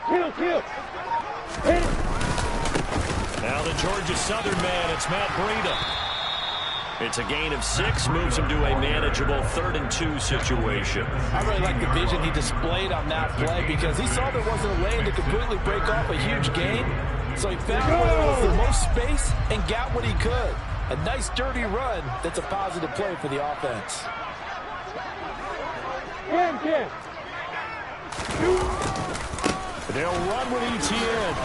Now the Georgia Southern man, it's Matt Breida. It's a gain of 6, moves him to a manageable 3rd and 2 situation. I really like the vision he displayed on that play because he saw there wasn't a lane to completely break off a huge gain. So he found where there was the most space and got what he could. A nice dirty run that's a positive play for the offense. They'll run with Etienne.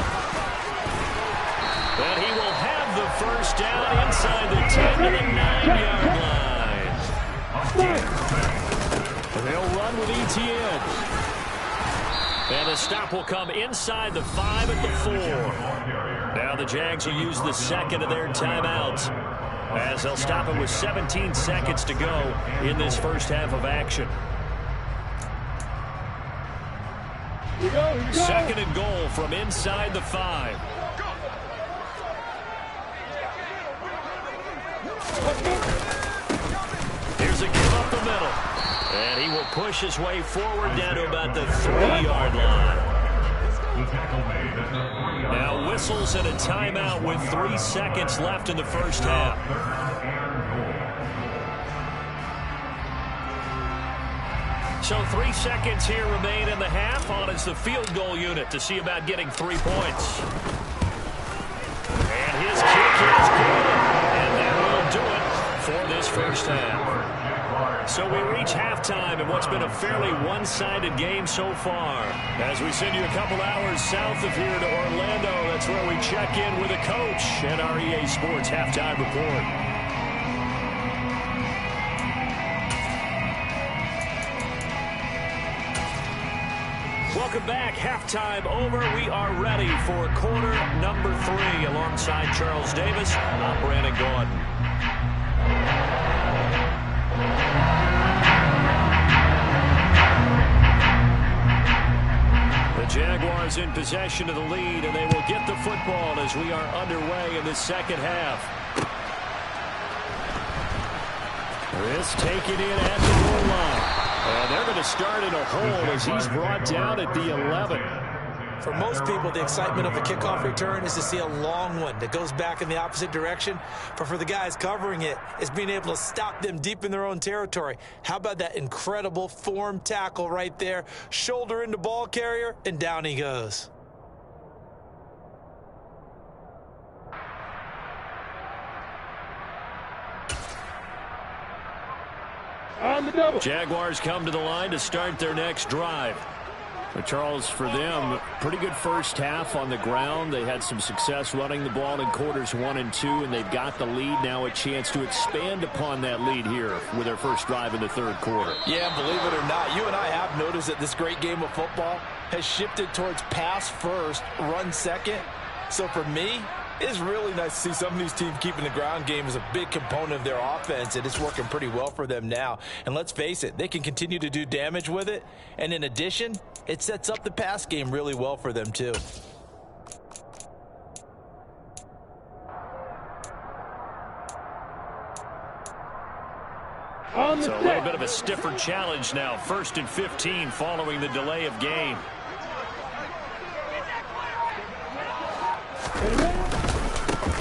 And he will have the first down inside the 10 to the 9-yard line. They'll run with Etienne. And the stop will come inside the 5 at the 4. Now the Jags will use the second of their timeouts, as they'll stop it with 17 seconds to go in this first half of action. Here we go. 2nd and goal from inside the 5. Here's a give up the middle. And he will push his way forward down to about the 3-yard line. Now whistles and a timeout with 3 seconds left in the first half. So 3 seconds here remain in the half. On is the field goal unit to see about getting 3 points. And his kick is good. And that will do it for this first half. So we reach halftime in what's been a fairly one-sided game so far. As we send you a couple hours south of here to Orlando, that's where we check in with a coach at our EA Sports Halftime Report. Welcome back. Halftime over. We are ready for quarter number 3. Alongside Charles Davis, I'm Brandon Gordon. The Jaguars in possession of the lead, and they will get the football as we are underway in the second half. This taken in at the goal line. And they're going to start in a hole as he's brought down at the 11. For most people, the excitement of a kickoff return is to see a long one that goes back in the opposite direction. But for the guys covering it, it's being able to stop them deep in their own territory. How about that incredible form tackle right there? Shoulder into ball carrier, and down he goes. On the double. Jaguars come to the line to start their next drive. But Charles, for them, pretty good first half on the ground. They had some success running the ball in quarters 1 and 2, and they've got the lead. Now a chance to expand upon that lead here with their first drive in the third quarter. Yeah, believe it or not, you and I have noticed that this great game of football has shifted towards pass first, run second. So for me, it's really nice to see some of these teams keeping the ground game as a big component of their offense, and it's working pretty well for them now. And let's face it, they can continue to do damage with it. And in addition, it sets up the pass game really well for them too. So a little bit of a stiffer challenge now. 1st and 15 following the delay of game.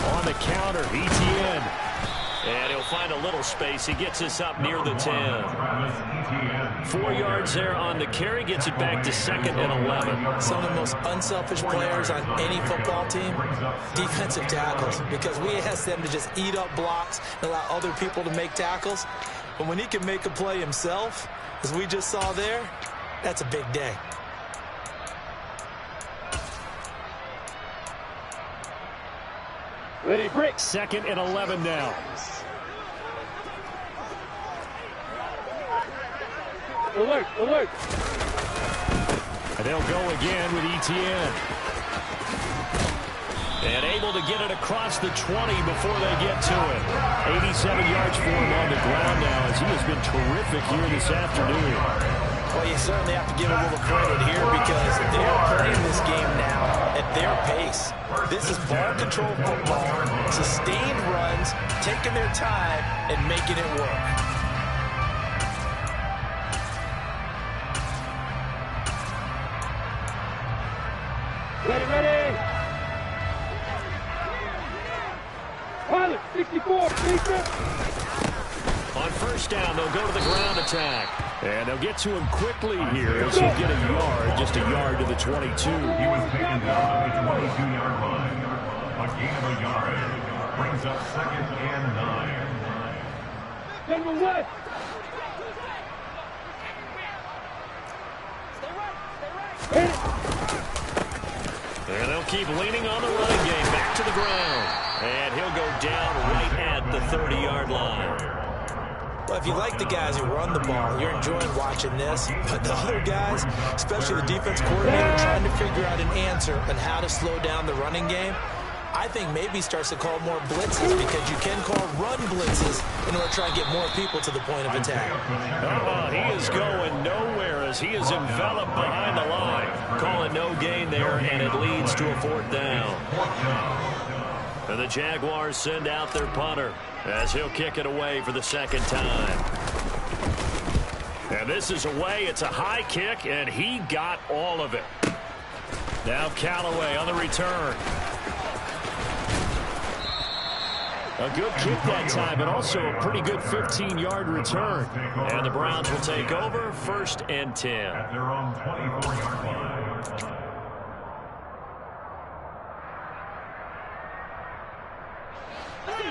On the counter, Etienne. And he'll find a little space. He gets us up near the 10. 4 yards there on the carry. Gets it back to 2nd and 11. Some of the most unselfish players on any football team, defensive tackles. Because we ask them to just eat up blocks and allow other people to make tackles. But when he can make a play himself, as we just saw there, that's a big day. Ready, break. 2nd and 11 now. Alert, alert. And they'll go again with Etienne. And able to get it across the 20 before they get to it. 87 yards for him on the ground now, as he has been terrific here this afternoon. Well, you certainly have to give a little credit here because they're playing this game now at their pace. This is ball control football, sustained runs, taking their time and making it work. Ready, ready. Pilot, 64, defense. On first down, they'll go to the ground attack. And they'll get to him quickly here as he'll get a yard, just a yard to the 22. He was taken down at the 22-yard line. A gain of a yard brings up 2nd and 9. Number one. And they'll keep leaning on the running game back to the ground. And he'll go down right at the 30-yard line. Well, if you like the guys who run the ball, you're enjoying watching this. But the other guys, especially the defense coordinator, trying to figure out an answer on how to slow down the running game, I think maybe starts to call more blitzes because you can call run blitzes in order to try and get more people to the point of attack. He is going nowhere as he is enveloped behind the line. Calling no gain there, and it leads to a 4th down. And the Jaguars send out their punter as he'll kick it away for the 2nd time. And this is away. It's a high kick, and he got all of it. Now Callaway on the return. A good kick that time, but also a pretty good 15-yard return. And the Browns will take over 1st and 10. At their own 24-yard line.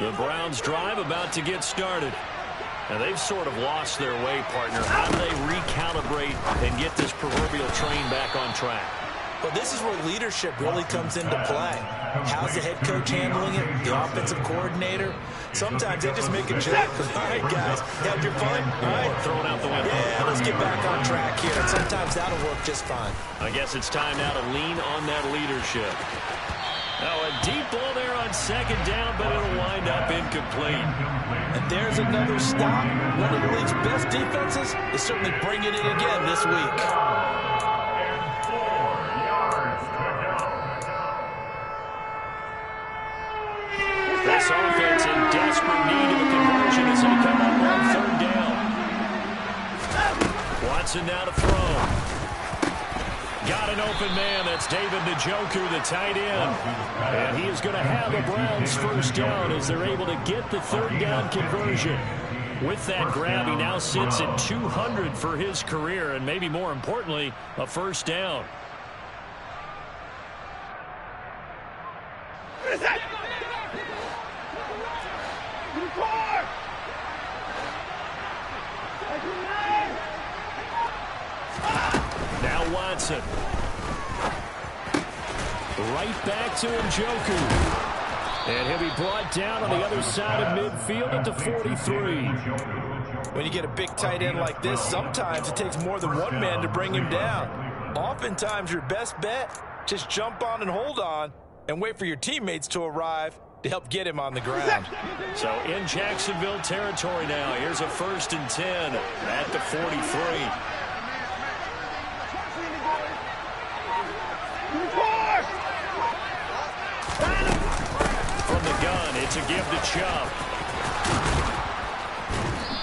The Browns drive about to get started. And they've sort of lost their way, partner. How do they recalibrate and get this proverbial train back on track? Well, this is where leadership really comes into play. How's the head coach handling it? The offensive coordinator? Sometimes they just make a joke. All right, guys, had your fun? All right. Throwing out the window. Yeah, let's get back on track here. And sometimes that'll work just fine. I guess it's time now to lean on that leadership. Now a deep ball there on 2nd down, but it'll wind up incomplete. And there's another stop. One of the league's best defenses is certainly bringing it again this week. This offense in desperate need of a conversion as they come up on 3rd down. Watson now to throw. Got an open man. That's David Njoku, the tight end. And he is going to have the Browns 1st down as they're able to get the 3rd down conversion. With that grab, he now sits at 200 for his career, and maybe more importantly, a 1st down. Now Watson. Right back to Njoku. And he'll be brought down on the other side of midfield at the 43. When you get a big tight end like this, sometimes it takes more than one man to bring him down. Oftentimes, your best bet, just jump on and hold on and wait for your teammates to arrive to help get him on the ground. So in Jacksonville territory now. Here's a 1st and 10 at the 43. From the gun, it's a give to Chubb.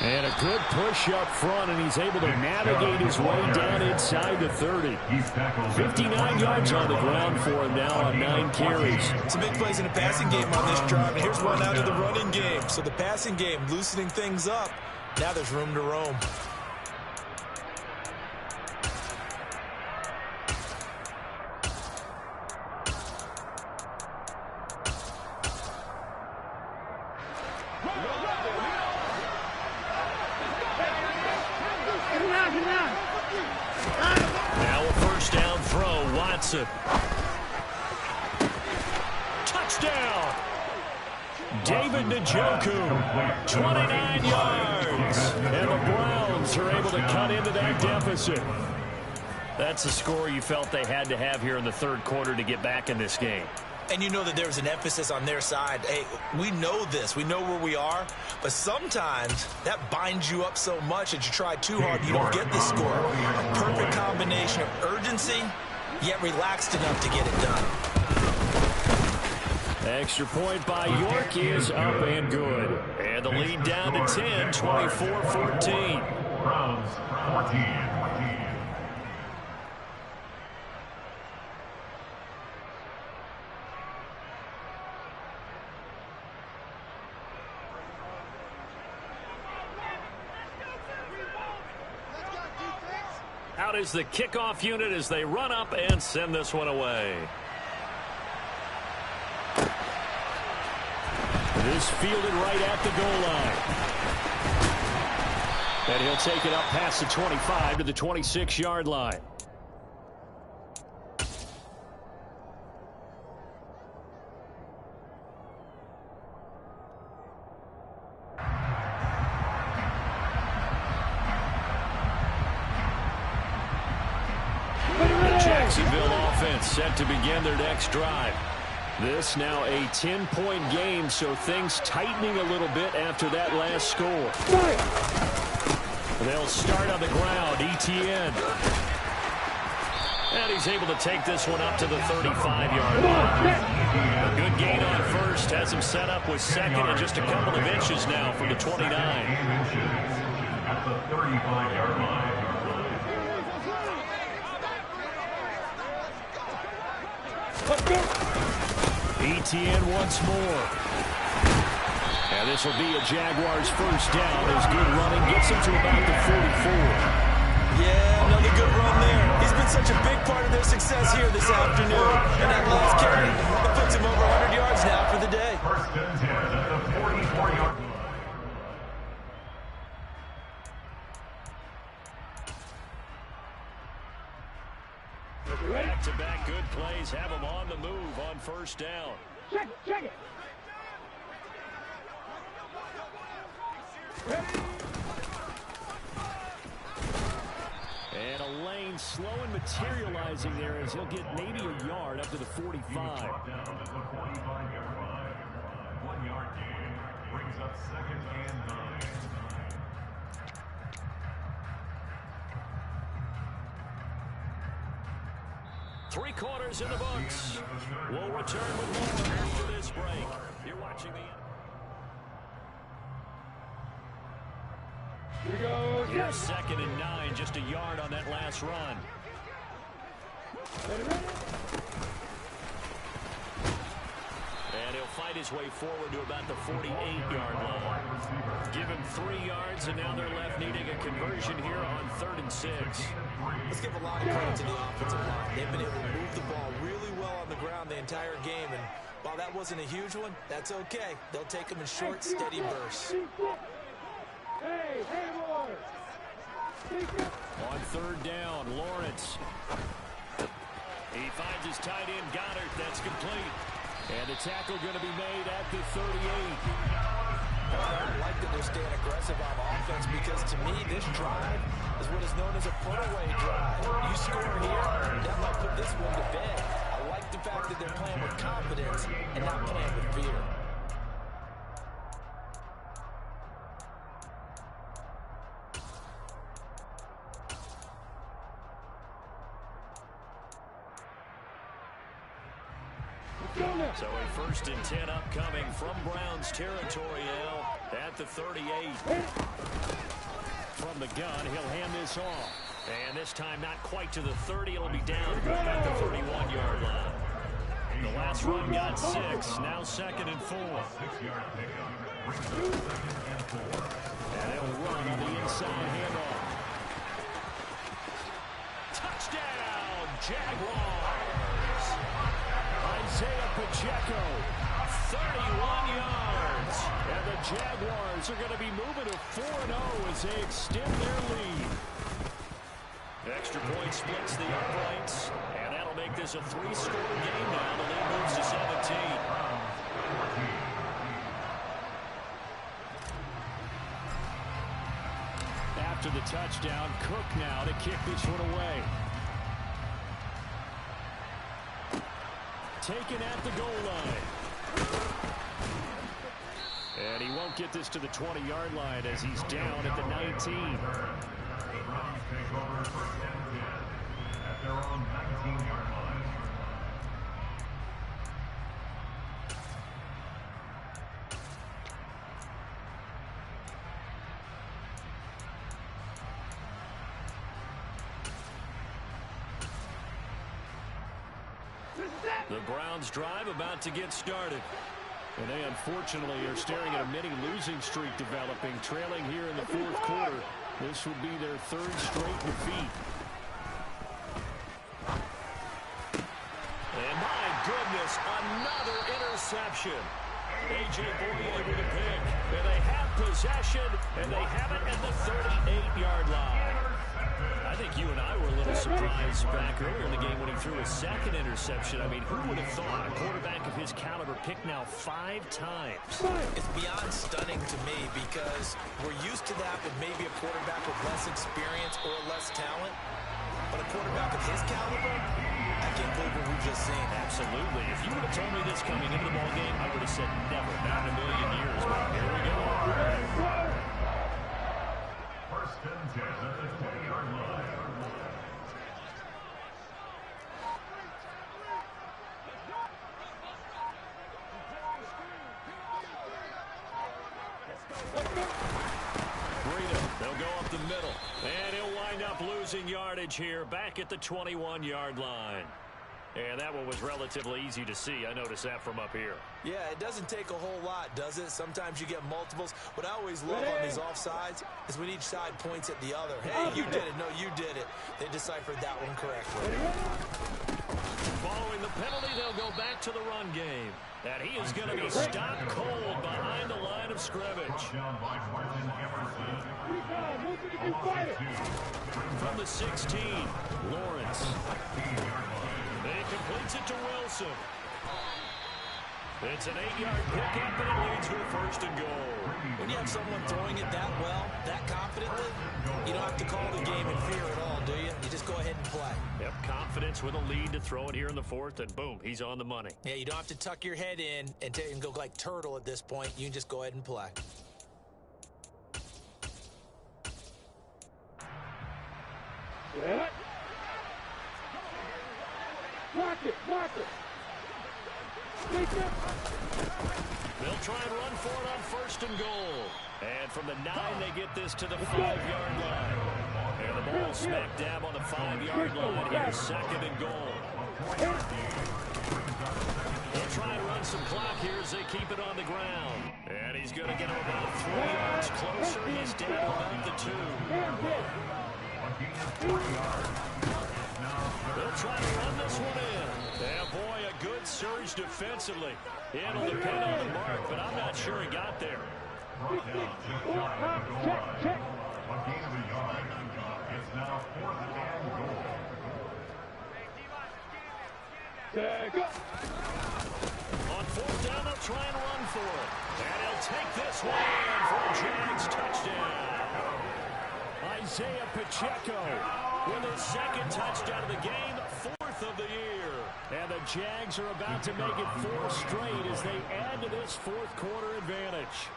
And a good push up front, and he's able to navigate his way down inside the 30. 59 yards on the ground for him now on 9 carries. Some big plays in the passing game on this drive, and here's one out of the running game. So the passing game loosening things up. Now there's room to roam. Now a 1st down throw, Watson. Touchdown! David Njoku, 29 yards. And the Browns are able to cut into that deficit. That's a score you felt they had to have here in the 3rd quarter to get back in this game. And you know that there's an emphasis on their side. Hey, we know this. We know where we are. But sometimes that binds you up so much that you try too hard, you don't get the score. A perfect combination of urgency, yet relaxed enough to get it done. Extra point by York is up and good. And the lead down to 10, 24-14. Browns 14. Out is the kickoff unit as they run up and send this one away. This fielded right at the goal line. And he'll take it up past the 25 to the 26-yard line. The Jacksonville offense set to begin their next drive. This now a 10-point game, so things tightening a little bit after that last score. They'll start on the ground. Etienne. And he's able to take this one up to the 35-yard line. A good gain on first. Has him set up with second and just a couple of inches now from the 29. At the 35-yard line. Etienne once more. And this will be a Jaguars first down as good running gets him to about the 44. Yeah, another good run there. He's been such a big part of their success here this afternoon. And that last carry, it puts him over 100 yards now for the day. First and 10 at the 44-yard line. Back-to-back good plays have him on the move on first down. Check it. And a lane slow and materializing there as he'll get maybe a yard up to the 45. Down at the 45-yard line. 1-yard gain brings up second and 9. Three quarters in the books. We'll return with more after this break. You're watching the... Here we go. Here's second and 9, just a yard on that last run. And he'll fight his way forward to about the 48-yard line. Give him 3 yards, and now they're left needing a conversion here on 3rd and 6. Let's give a lot of credit to the offensive line. They've been able to move the ball really well on the ground the entire game. And while that wasn't a huge one, that's okay. They'll take them in short, steady bursts. Hey, boy. On 3rd down, Lawrence. He finds his tight end, Goddard. That's complete. And the tackle going to be made at the 38. I like that they're staying aggressive on offense because, to me, this drive is what is known as a put-away drive. You score here, that might put this one to bed. I like the fact that they're playing with confidence and not playing with fear. So a 1st and 10 upcoming from Browns territory now at the 38. From the gun, he'll hand this off. And this time not quite to the 30. It'll be down at the 31-yard line. The last run got 6. Now 2nd and 4. 6-yard pickup. And they'll run on the inside handoff. Touchdown, Jaguars! Isaiah Pacheco, 31 yards. And the Jaguars are going to be moving to 4-0 as they extend their lead. Extra point splits the uprights, and that'll make this a 3-score game now. The lead moves to 17. After the touchdown, Cook now to kick this one away. Taken at the goal line. And he won't get this to the 20-yard line as he's down at the 19. The Browns take over 1st and 10 at their own 19-yard line. The Browns drive about to get started. And they unfortunately are staring at a mini losing streak developing, trailing here in the 4th quarter. This would be their 3rd straight defeat. goodness, another interception. A.J. Bouye with a pick. And they have possession, and they have it at the 38-yard line. I think you and I were a little surprised back earlier in the game when he threw his second interception. I mean, who would have thought a quarterback of his caliber picked now 5 times? It's beyond stunning to me because we're used to that with maybe a quarterback with less experience or less talent. But a quarterback of his caliber, I can't believe what we've just seen. Absolutely. If you would have told me this coming into the ballgame, I would have said never, not in a million years. But here we go. First and 10 at the 20-yard line. They'll go up the middle, and he'll wind up losing yardage here back at the 21-yard line. And that one was relatively easy to see. I noticed that from up here. Yeah, it doesn't take a whole lot, does it? Sometimes you get multiples. What I always love on these offsides is when each side points at the other. Hey, you did it. No, you did it. They deciphered that one correctly. Following the penalty, they'll go back to the run game. And he is going to be stopped cold behind the line of scrimmage. From the 16, Lawrence. He completes it to Wilson. It's an 8-yard pickup, and it leads to a first and goal. When you have someone throwing it that well, that confidently, you don't have to call the game in fear at all, do you? You just go ahead and play. Yep, confidence with a lead to throw it here in the 4th, and boom, he's on the money. Yeah, you don't have to tuck your head in and go like turtle at this point. You can just go ahead and play. Yeah. Block it, block it. They'll try and run for it on first and goal. And from the 9, they get this to the 5-yard line. And the ball smack dab on the 5-yard line. Here's second and goal. They'll try and run some clock here as they keep it on the ground. And he's going to get him about 3 yards closer. He's down about the 2. They'll try to run this one in. Yeah, boy, a good surge defensively. It'll depend on the mark, but I'm not sure he got there. Check. A gain of a yard. It's now 4th and goal. On 4th down, they'll try and run for it. And he'll take this one in for a Jags touchdown. Isaiah Pacheco with his 2nd touchdown of the game, 4th of the year. And the Jags are about to make it 4 straight as they add to this 4th quarter advantage.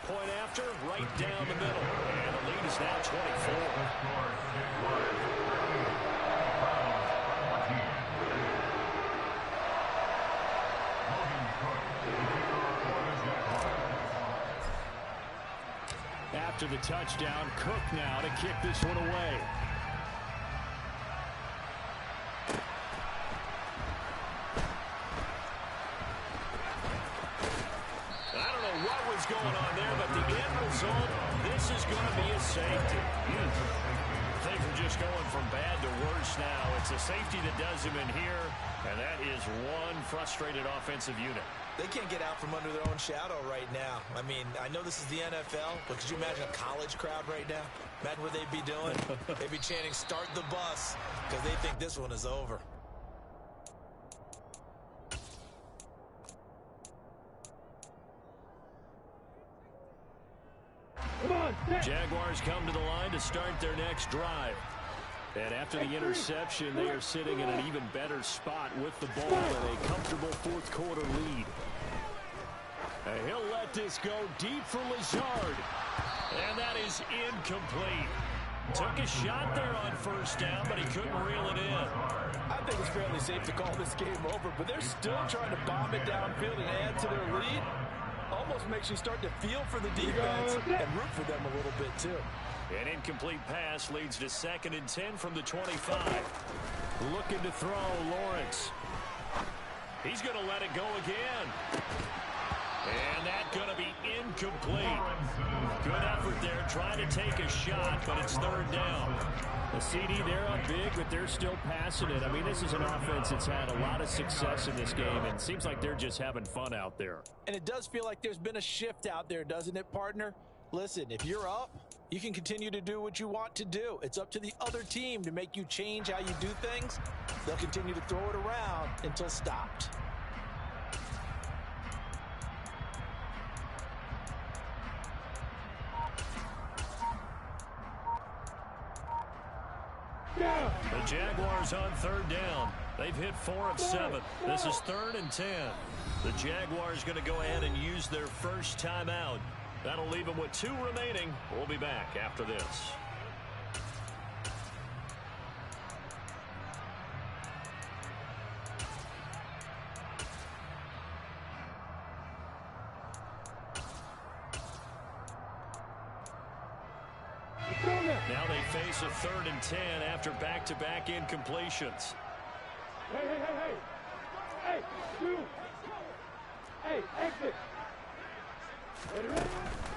Point after, right down the middle. And the lead is now 24. After the touchdown, Cook now to kick this one away. I don't know what was going on there, but the end result, this is going to be a safety. Things are just going from bad to worse now. It's a safety that does him in here, and that is one frustrated offensive unit. They can't get out from under their own shadow right now. I mean, I know this is the NFL, but could you imagine a college crowd right now? Imagine what they'd be doing. They'd be chanting, "Start the bus," because they think this one is over. Jaguars come to the line to start their next drive. And after the interception, they are sitting in an even better spot with the ball and a comfortable 4th quarter lead. And he'll let this go deep for Lazard. And that is incomplete. Took a shot there on 1st down, but he couldn't reel it in. I think it's fairly safe to call this game over, but they're still trying to bomb it downfield and add to their lead. Almost makes you start to feel for the defense and root for them a little bit, too. An incomplete pass leads to 2nd and 10 from the 25. Looking to throw, Lawrence. He's going to let it go again. And that's going to be incomplete. Good effort there trying to take a shot, but it's third down. The CD, they're up big, but they're still passing it. I mean, this is an offense that's had a lot of success in this game, and it seems like they're just having fun out there. And it does feel like there's been a shift out there, doesn't it, partner? Listen, if you're up, you can continue to do what you want to do. It's up to the other team to make you change how you do things. They'll continue to throw it around until stopped. The Jaguars on third down. They've hit 4 of 7. This is 3rd and 10. The Jaguars going to go ahead and use their first timeout. That'll leave them with 2 remaining. We'll be back after this. Now they face a 3rd and 10 after back-to-back incompletions. Hey, two. Hey, exit.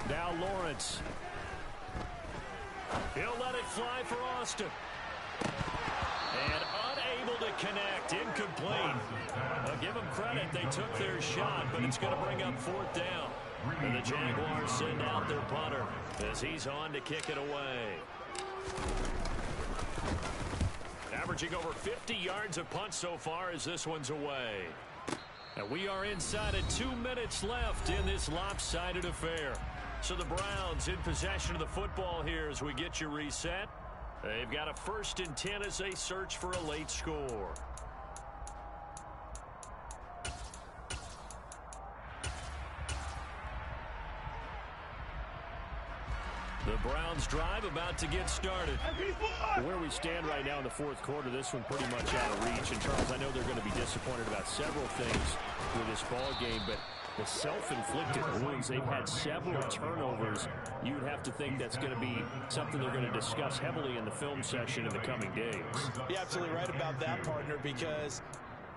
Now Lawrence. He'll let it fly for Austin. And unable to connect. Incomplete. I'll give them credit. They took their shot, but it's going to bring up 4th down. And the Jaguars send out their punter as he's on to kick it away. Averaging over 50 yards a punt so far as this one's away. And we are inside of 2 minutes left in this lopsided affair. So the Browns in possession of the football here as we get you reset. They've got a 1st and 10 as they search for a late score. The Browns drive about to get started. Where we stand right now in the 4th quarter, this one pretty much out of reach. And Charles, I know they're going to be disappointed about several things with this ball game, but the self-inflicted wounds, they've had several turnovers. You would have to think that's going to be something they're going to discuss heavily in the film session in the coming days. You're absolutely right about that, partner, because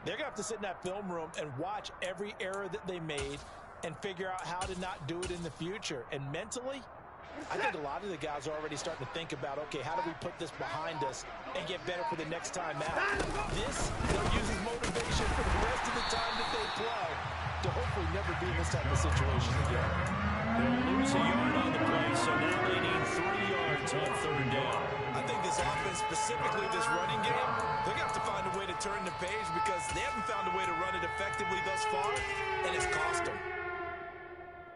they're going to have to sit in that film room and watch every error that they made and figure out how to not do it in the future. And mentally, I think a lot of the guys are already starting to think about, okay, how do we put this behind us and get better for the next time out? This, they'll use as motivation for the rest of the time that they play to hopefully never be in this type of situation again. They'll lose a yard on the play, so now they need 3 yards on 3rd down. I think this offense, specifically this running game, they're going to have to find a way to turn the page because they haven't found a way to run it effectively thus far, and it's cost them.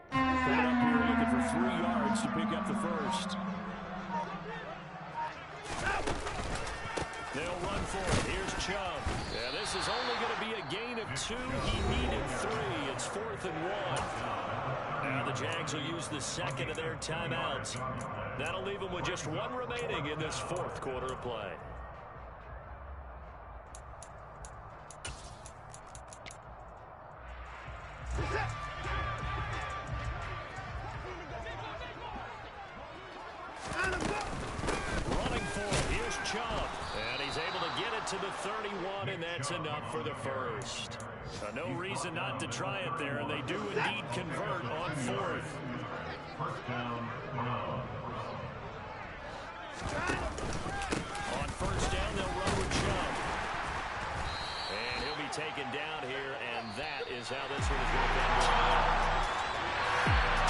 They're up here looking for 3 yards to pick up the 1st. They'll run for it. Here's Chubb. Yeah, this is only going to be a gain of 2. He needed 3. It's 4th and 1. Now the Jags will use the 2nd of their timeouts. That'll leave them with just 1 remaining in this 4th quarter of play. Running for it. Here's Chubb. And he's able to get it to the 31, and that's enough for the 1st. No reason not to try it there, and they do indeed convert on 4th. 1st down, On 1st down, they'll run with Chubb. And he'll be taken down here, and that is how this one is going to end.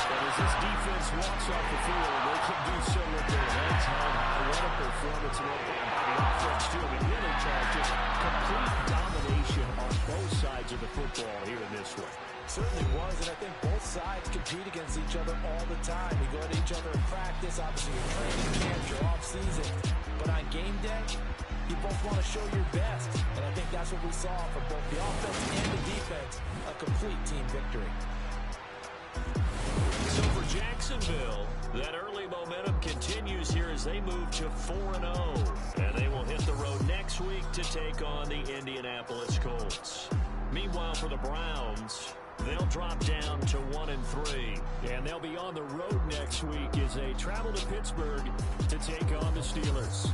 But as this defense walks off the field, they can do so with their heads held high. What a performance by the offense, too. I mean, really, Charles, just complete domination on both sides of the football here in this one. Certainly was, and I think both sides compete against each other all the time. You go at each other in practice, obviously your training camp, your off-season. But on game day, you both want to show your best. And I think that's what we saw from both the offense and the defense, a complete team victory. So for Jacksonville, that early momentum continues here as they move to 4-0. And they will hit the road next week to take on the Indianapolis Colts. Meanwhile, for the Browns, they'll drop down to 1-3. And they'll be on the road next week as they travel to Pittsburgh to take on the Steelers.